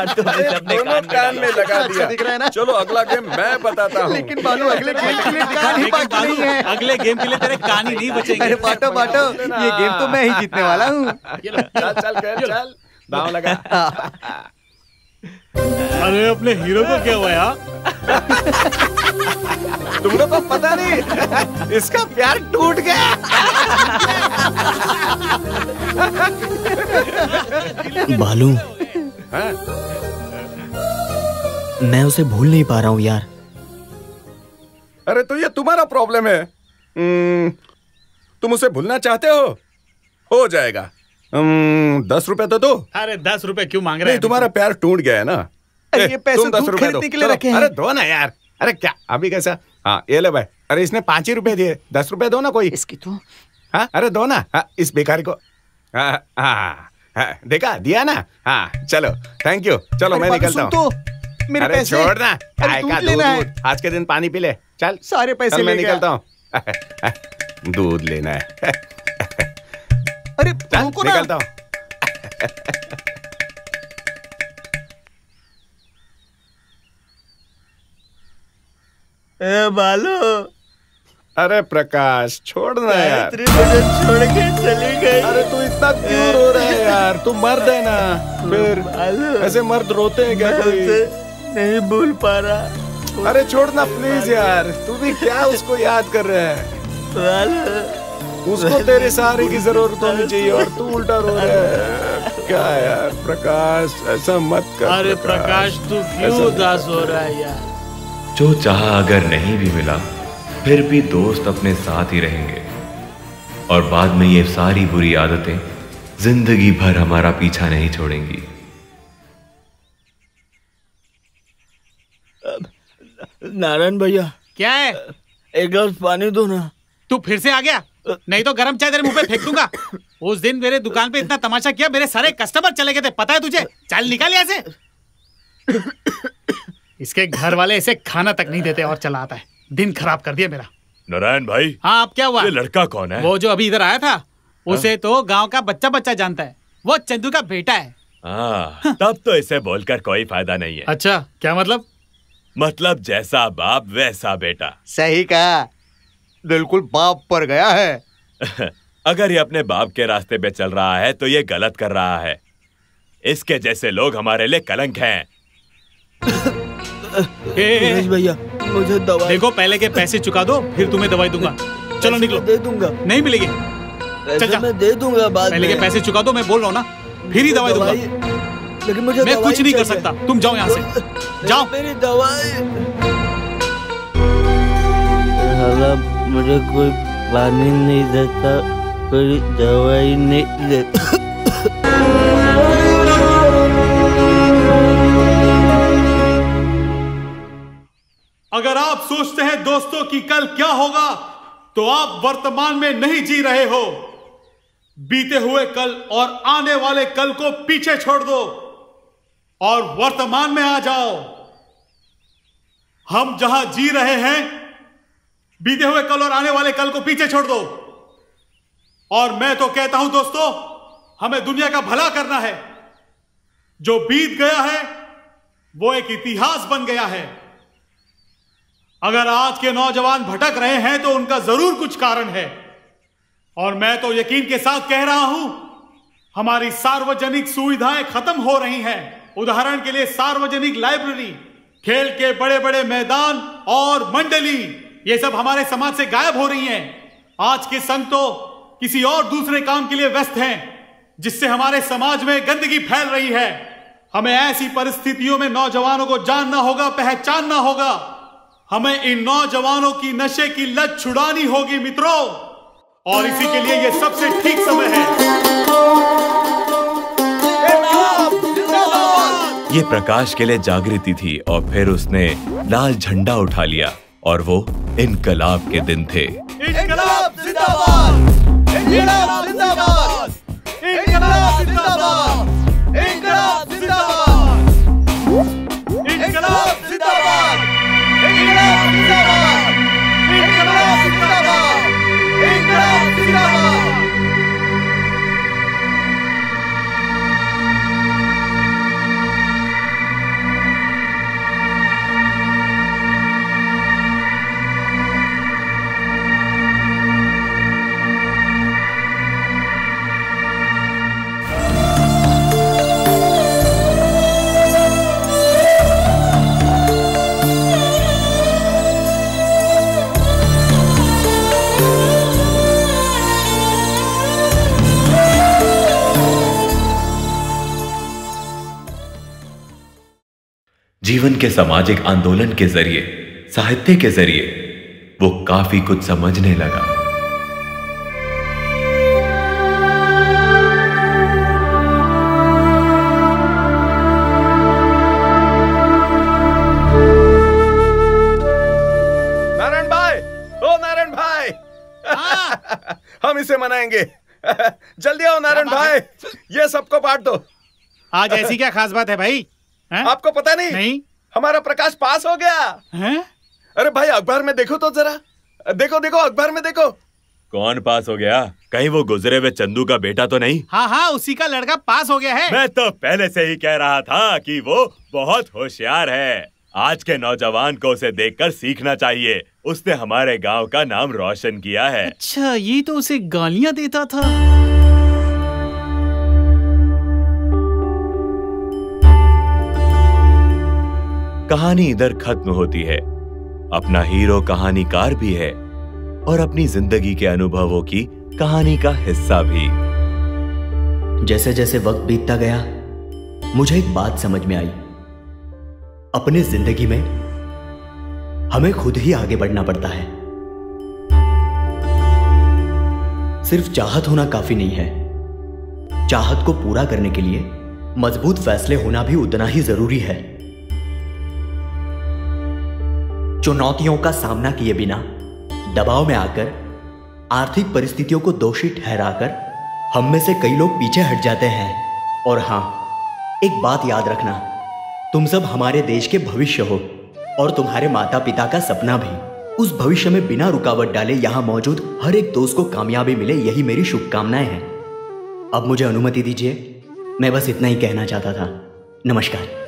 दोनों कान में लगा दिया। दिख रहा है ना? चलो अगला गेम मैं बताता हूँ। लेकिन बालू अगले गेम के लिए कान ही बाकी नहीं है। अगले गेम के लिए तेरे कान ही नहीं बचेंगे। अरे बाटो बाटो, ये गेम तो मैं ही जीतने वाला हूँ। चल चल खेल चल, दांव लगा। अरे अपने हीरो को क्या हुआ यार? तुमको तो पता नहीं, इसका प्यार टूट गया। बालू, मैं उसे भूल नहीं पा रहा हूँ यार। अरे तो ये तुम्हारा प्रॉब्लम है। तुम उसे भूलना चाहते हो जाएगा। 10 रुपए तो दो। अरे 10 रुपए क्यों मांग रहे हैं? तुम्हारा प्यार टूट गया है ना। ये पैसे तुम 10 रुपए दो। खरीदने के लिए रखे हैं। अरे दो ना यार। अरे क्या अभी कैसा? हाँ ये ले भाई। अरे इसने 5 ही रुपए दिए, 10 रुपए दो ना कोई। इसकी तो हाँ अरे दो ना। हाँ इस बेकारी को। हाँ देखा दिया ना। हाँ चलो थैंक यू। चलो मैं निकलता हूँ। तो मेरे पैसे छोड़ ना। दूध लेना है। आज के दिन पानी पी ले। चल सारे पैसे मैं ले गया। निकलता हूँ। दूध लेना है। अरे चल रुको ना। निकलता हूँ। ए बालू, अरे प्रकाश छोड़ना यार। मुझे छोड़ के चली गई। अरे तू इतना क्यों रो रहा है यार? तू मर्द है ना। फिर ऐसे मर्द रोते हैं क्या कोई? नहीं भूल पा रहा। अरे छोड़ना प्लीज यार। तू भी क्या उसको याद कर रहा है? उसको तेरे सहारे की जरूरत होनी चाहिए और तू उल्टा रो रहा है। क्या यार प्रकाश, ऐसा मत कर। अरे प्रकाश तू क्यों उदास हो रहा है यार? जो चाहा अगर नहीं भी मिला फिर भी दोस्त अपने साथ ही रहेंगे, और बाद में ये सारी बुरी आदतें जिंदगी भर हमारा पीछा नहीं छोड़ेंगी। नारायण भैया, क्या है? एक गिलास पानी दो ना। तू फिर से आ गया? नहीं तो गरम चाय तेरे मुंह पे फेंक दूंगा। उस दिन मेरे दुकान पे इतना तमाशा किया, मेरे सारे कस्टमर चले गए थे, पता है तुझे? चल निकल यहाँ से। इसके घर वाले ऐसे खाना तक नहीं देते और चला आता है। दिन खराब कर दिया मेरा। नारायण भाई, हाँ अब क्या हुआ? ये लड़का कौन है? वो जो अभी इधर आया था, उसे तो गांव का बच्चा बच्चा जानता है। वो चंदू का बेटा है। तब तो इसे बोलकर कोई फायदा नहीं है। अच्छा क्या मतलब? मतलब जैसा बाप वैसा बेटा। सही कहा, बिल्कुल बाप पर गया है। अगर ये अपने बाप के रास्ते पे चल रहा है तो ये गलत कर रहा है। इसके जैसे लोग हमारे लिए कलंक हैं। भैया मुझे दवा देखो, पहले के पैसे चुका दो, फिर तुम्हें दवाई दूंगा। चलो निकलो। दे दूंगा। नहीं मिलेगी। चल मैं दे दूंगा बाद में। पहले के पैसे चुका दो, मैं बोल रहा हूँ ना, फिर ही दवाई दूंगा। लेकिन मुझे मैं कुछ नहीं कर सकता, तुम जाओ यहाँ से। जाओ। मेरी दवाई। मुझे कोई पानी नहीं देता, कोई दवाई नहीं देता। अगर आप सोचते हैं दोस्तों कि कल क्या होगा, तो आप वर्तमान में नहीं जी रहे हो। बीते हुए कल और आने वाले कल को पीछे छोड़ दो और वर्तमान में आ जाओ। हम जहां जी रहे हैं, बीते हुए कल और आने वाले कल को पीछे छोड़ दो। और मैं तो कहता हूं दोस्तों, हमें दुनिया का भला करना है। जो बीत गया है वो एक इतिहास बन गया है। अगर आज के नौजवान भटक रहे हैं तो उनका जरूर कुछ कारण है। और मैं तो यकीन के साथ कह रहा हूं, हमारी सार्वजनिक सुविधाएं खत्म हो रही हैं। उदाहरण के लिए सार्वजनिक लाइब्रेरी, खेल के बड़े बड़े मैदान और मंडली, ये सब हमारे समाज से गायब हो रही हैं। आज के संघ तो किसी और दूसरे काम के लिए व्यस्त हैं, जिससे हमारे समाज में गंदगी फैल रही है। हमें ऐसी परिस्थितियों में नौजवानों को जानना होगा, पहचानना होगा। हमें इन नौजवानों की नशे की लत छुड़ानी होगी मित्रों, और इसी के लिए यह सबसे ठीक समय है। ये प्रकाश के लिए जागृति थी और फिर उसने लाल झंडा उठा लिया और वो इनकलाब के दिन थे। इनकलाब जिंदाबाद! इनकलाब जिंदाबाद! इनकलाब जिंदाबाद! इनकलाब जिंदाबाद! इनकलाब जिंदाबाद! इनकलाब जिंदाबाद! इनकलाब जिंदाबाद! इनकलाब जिंदाबाद! जीवन के सामाजिक आंदोलन के जरिए, साहित्य के जरिए वो काफी कुछ समझने लगा। नारायण भाई, ओ नारायण भाई, हम इसे मनाएंगे। जल्दी आओ नारायण भाई, ये सबको बांट दो। आज ऐसी क्या खास बात है भाई? आपको पता नहीं? नहीं। हमारा प्रकाश पास हो गया हैं? अरे भाई अखबार में देखो तो जरा, देखो देखो अखबार में देखो। कौन पास हो गया? कहीं वो गुजरे हुए चंदू का बेटा तो नहीं? हाँ हाँ, उसी का लड़का पास हो गया है। मैं तो पहले से ही कह रहा था कि वो बहुत होशियार है। आज के नौजवान को उसे देखकर सीखना चाहिए। उसने हमारे गांव का नाम रोशन किया है। अच्छा, ये तो उसे गालियां देता था। कहानी इधर खत्म होती है। अपना हीरो कहानीकार भी है और अपनी जिंदगी के अनुभवों की कहानी का हिस्सा भी। जैसे जैसे वक्त बीतता गया, मुझे एक बात समझ में आई। अपने जिंदगी में हमें खुद ही आगे बढ़ना पड़ता है। सिर्फ चाहत होना काफी नहीं है। चाहत को पूरा करने के लिए मजबूत फैसले होना भी उतना ही जरूरी है। चुनौतियों का सामना किए बिना दबाव में आकर, आर्थिक परिस्थितियों को दोषी ठहराकर हम में से कई लोग पीछे हट जाते हैं। और हां, एक बात याद रखना, तुम सब हमारे देश के भविष्य हो और तुम्हारे माता पिता का सपना भी। उस भविष्य में बिना रुकावट डाले यहां मौजूद हर एक दोस्त को कामयाबी मिले, यही मेरी शुभकामनाएं हैं। अब मुझे अनुमति दीजिए, मैं बस इतना ही कहना चाहता था। नमस्कार।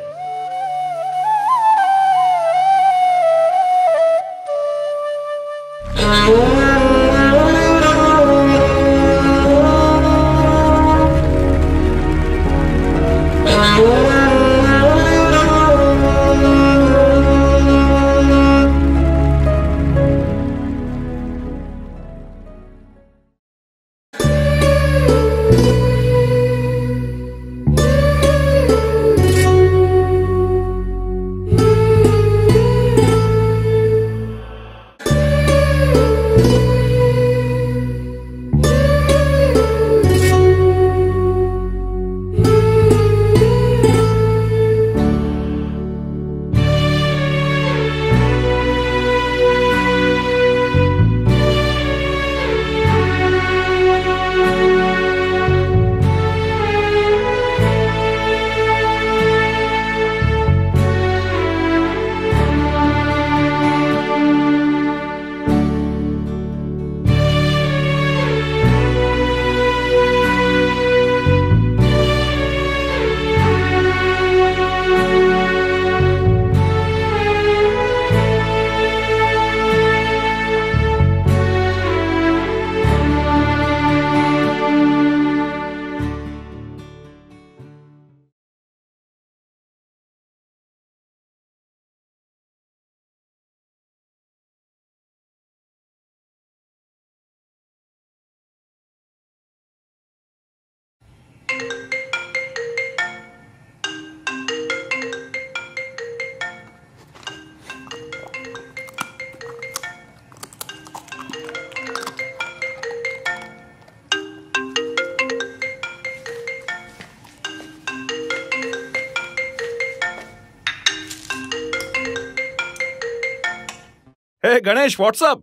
हे गणेश, व्हाट्सअप,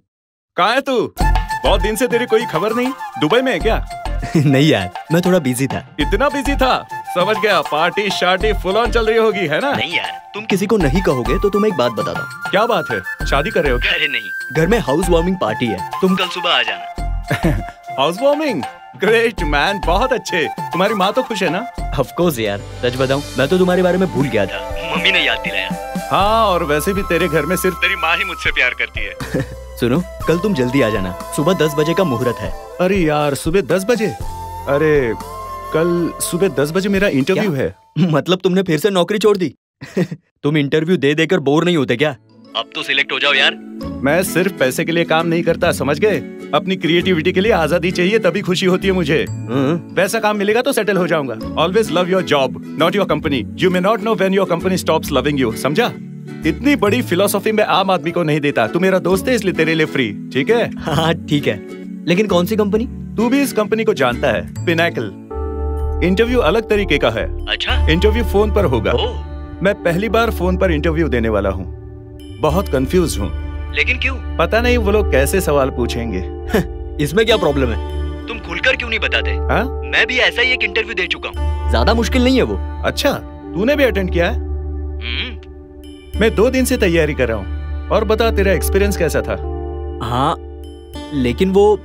कहाँ है तू? बहुत दिन से तेरी कोई खबर नहीं। दुबई में है क्या? नहीं यार, मैं थोड़ा बिजी था। इतना बिजी था? समझ गया, पार्टी शार्टी फुल ऑन चल रही होगी, है ना? नहीं यार, तुम किसी को नहीं कहोगे तो तुम्हें एक बात बताता हूँ। क्या बात है? शादी कर रहे हो? अरे नहीं, घर में हाउस वार्मिंग पार्टी है, तुम कल सुबह आ जाना। House warming? ग्रेट मैन, बहुत अच्छे। तुम्हारी माँ तो खुश है ना? ऑफ कोर्स यार, सच बताऊं, मैं तो तुम्हारे बारे में भूल गया था, मम्मी ने याद दिलाया। हाँ, और वैसे भी तेरे घर में सिर्फ तेरी माँ ही मुझसे प्यार करती है। सुनो, कल तुम जल्दी आ जाना, सुबह 10 बजे का मुहूर्त है। अरे यार, सुबह 10 बजे? अरे कल सुबह 10 बजे मेरा इंटरव्यू है। मतलब तुमने फिर से नौकरी छोड़ दी? तुम इंटरव्यू दे देकर बोर नहीं होते क्या? अब तो सिलेक्ट हो जाओ यार। मैं सिर्फ पैसे के लिए काम नहीं करता, समझ गए? अपनी क्रिएटिविटी के लिए आजादी चाहिए, तभी खुशी होती है मुझे। वैसा काम मिलेगा तो सेटल हो जाऊंगा। Always love your job, not your company. You may not know when your company stops loving you, समझा? इतनी बड़ी फिलोसॉफी मैं आम आदमी को नहीं देता। तू मेरा दोस्त है इसलिए तेरे लिए फ्री, ठीक है? हाँ ठीक है, लेकिन कौन सी कंपनी? तू भी इस कंपनी को जानता है, पिनैकल। इंटरव्यू अलग तरीके का है। अच्छा? इंटरव्यू फोन पर होगा। मैं पहली बार फोन पर इंटरव्यू देने वाला हूँ। बहुत कंफ्यूज हूँ। लेकिन क्यों? पता नहीं वो लोग कैसे सवाल पूछेंगे। इसमें क्या प्रॉब्लम है? तुम खुलकर क्यों नहीं बताते? हाँ? मैं भी ऐसा ही एक इंटरव्यू दे चुका हूँ, ज्यादा मुश्किल नहीं है वो। अच्छा, तूने भी अटेंड किया है? मैं 2 दिन से तैयारी कर रहा हूँ। और बता, तेरा एक्सपीरियंस कैसा था? हाँ, लेकिन वो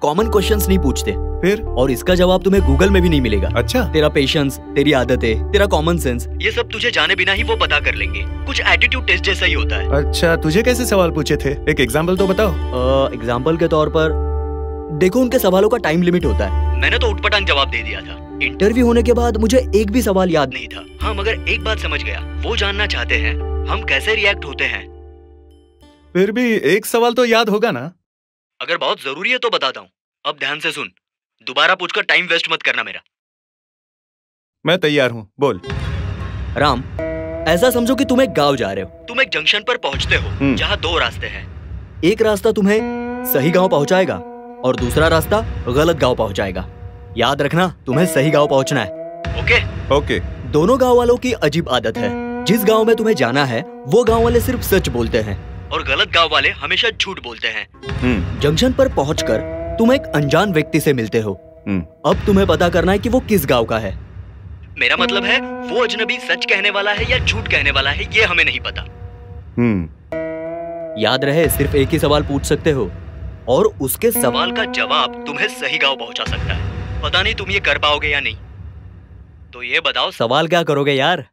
कॉमन क्वेश्चंस नहीं पूछते। फिर? और इसका जवाब तुम्हें गूगल में भी नहीं मिलेगा। अच्छा? तेरा पेशेंस, तेरी आदतें, तेरा कॉमन सेंस, ये सब तुझे जाने बिना ही वो पता कर लेंगे। कुछ एटीट्यूड टेस्ट जैसा ही होता है। अच्छा, तुझे कैसे सवाल पूछे थे? एक एग्जाम्पल तो बताओ। एग्जाम्पल के तौर पर देखो, उनके सवालों का टाइम लिमिट होता है। मैंने तो उटपटांग जवाब दे दिया था। इंटरव्यू होने के बाद मुझे एक भी सवाल याद नहीं था। हाँ, मगर एक बात समझ गया, वो जानना चाहते हैं हम कैसे रिएक्ट होते हैं। फिर भी एक सवाल तो याद होगा ना? अगर बहुत जरूरी है तो बताता हूँ। अब ध्यान से सुन, दोबारा पूछकर टाइम वेस्ट मत करना मेरा। मैं तैयार हूँ, बोल। राम, ऐसा समझो कि तुम एक गांव जा रहे हो। तुम एक जंक्शन पर पहुंचते हो जहां 2 रास्ते हैं। एक रास्ता तुम्हें सही गांव पहुंचाएगा और दूसरा रास्ता गलत गांव पहुंचाएगा। याद रखना, तुम्हें सही गांव पहुंचना है। ओके? ओके। दोनों गांव वालों की अजीब आदत है। जिस गांव में तुम्हें जाना है वो गांव वाले सिर्फ सच बोलते हैं और गलत गांव वाले हमेशा झूठ बोलते हैं। जंक्शन पर पहुंचकर तुम एक अनजान व्यक्ति से मिलते हो। अब तुम्हें पता करना है कि वो किस गांव का है। मेरा मतलब है, वो अजनबी सच कहने वाला है या झूठ कहने वाला है, ये हमें नहीं पता। याद रहे, सिर्फ एक ही सवाल पूछ सकते हो और उसके सवाल का जवाब तुम्हें सही गांव पहुंचा सकता है। पता नहीं तुम ये कर पाओगे या नहीं। तो ये बताओ, सवाल क्या करोगे यार?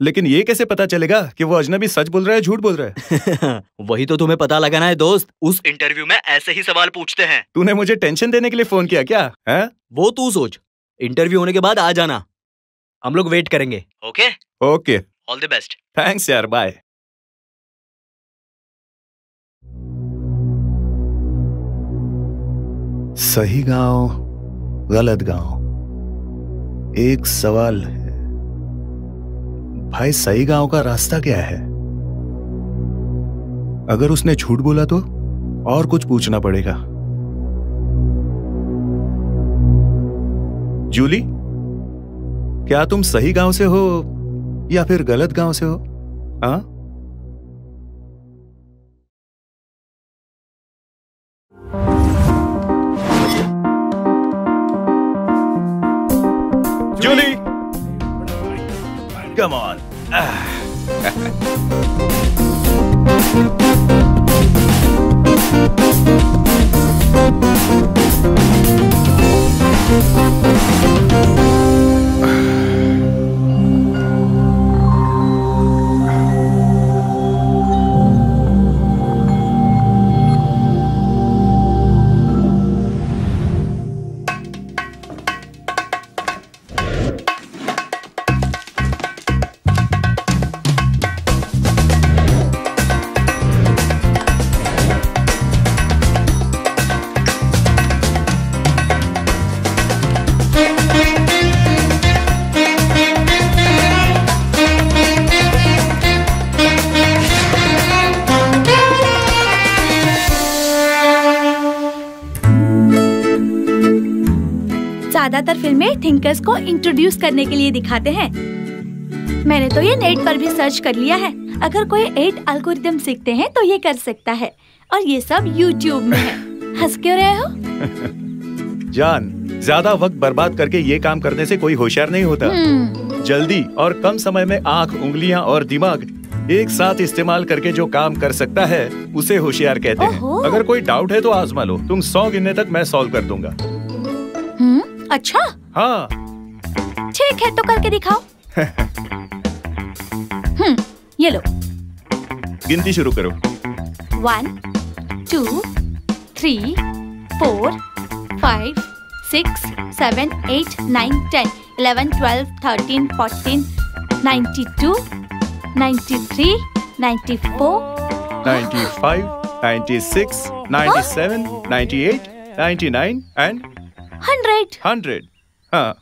लेकिन ये कैसे पता चलेगा कि वो अजनबी सच बोल रहा है झूठ बोल रहा है? वही तो तुम्हें पता लगाना है दोस्त। उस इंटरव्यू में ऐसे ही सवाल पूछते हैं। तूने मुझे टेंशन देने के लिए फोन किया क्या? है? वो तू सोच। इंटरव्यू होने के बाद आ जाना, हम लोग वेट करेंगे। Okay? Okay. All the best. Thanks यार, बाय। सही गांव, गलत गांव, एक सवाल है भाई, सही गांव का रास्ता क्या है? अगर उसने झूठ बोला तो और कुछ पूछना पड़ेगा। जूली, क्या तुम सही गांव से हो या फिर गलत गांव से हो? हाँ? Jully, come on. ज्यादातर फिल्में थिंकर्स को इंट्रोड्यूस करने के लिए दिखाते हैं। मैंने तो ये नेट पर भी सर्च कर लिया है। अगर कोई 8 एल्गोरिथम सीखते हैं तो ये कर सकता है, और ये सब यूट्यूब में है। हंस क्यों रहे हो? जान, ज्यादा वक्त बर्बाद करके ये काम करने से कोई होशियार नहीं होता। जल्दी और कम समय में आंख, उंगलियां और दिमाग एक साथ इस्तेमाल करके जो काम कर सकता है उसे होशियार कहते हैं। अगर कोई डाउट है तो आजमा लो। तुम 100 गिनने तक मैं सॉल्व कर दूंगा। अच्छा? हाँ। ठीक है, तो करके दिखाओ। ये लो। गिनती शुरू करो। 1 2 3 4 5 6 7 8 9 10 11 12 13 14 92 93, 94, 95, 96, 97, 98, 99 and 100। 100। हाँ।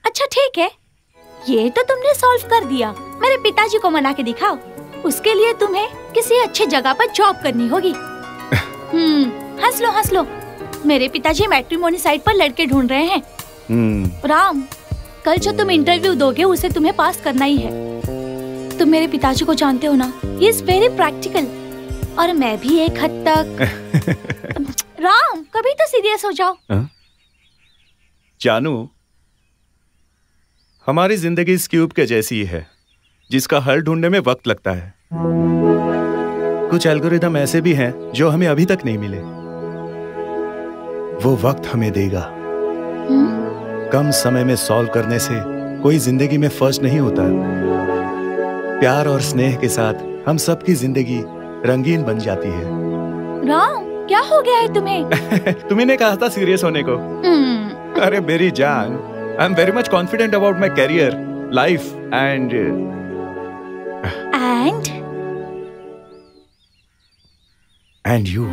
अच्छा ठीक है, ये तो तुमने सॉल्व कर दिया। मेरे पिताजी को मना के दिखाओ, उसके लिए तुम्हें किसी अच्छी जगह पर जॉब करनी होगी। हंस लो हंस लो, मेरे पिताजी मैट्रिमोनी साइट पर लड़के ढूंढ रहे हैं। राम, कल जो तुम इंटरव्यू दोगे उसे तुम्हें पास करना ही है। तुम मेरे पिताजी को जानते हो ना, ही इज वेरी प्रैक्टिकल, और मैं भी एक हद तक। राम, कभी तो सीरियस हो जाओ। जानू, हमारी जिंदगी इस क्यूब के जैसी है जिसका हल ढूंढने में वक्त लगता है। कुछ एल्गोरिदम ऐसे भी हैं जो हमें अभी तक नहीं मिले। वो वक्त हमें देगा। कम समय में सॉल्व करने से कोई जिंदगी में फर्स्ट नहीं होता। प्यार और स्नेह के साथ हम सबकी जिंदगी रंगीन बन जाती है। राम, क्या हो गया है तुम्हें? तुम्ही ने कहा था सीरियस होने को। अरे मेरी जान, I am very much confident about my career, life and you.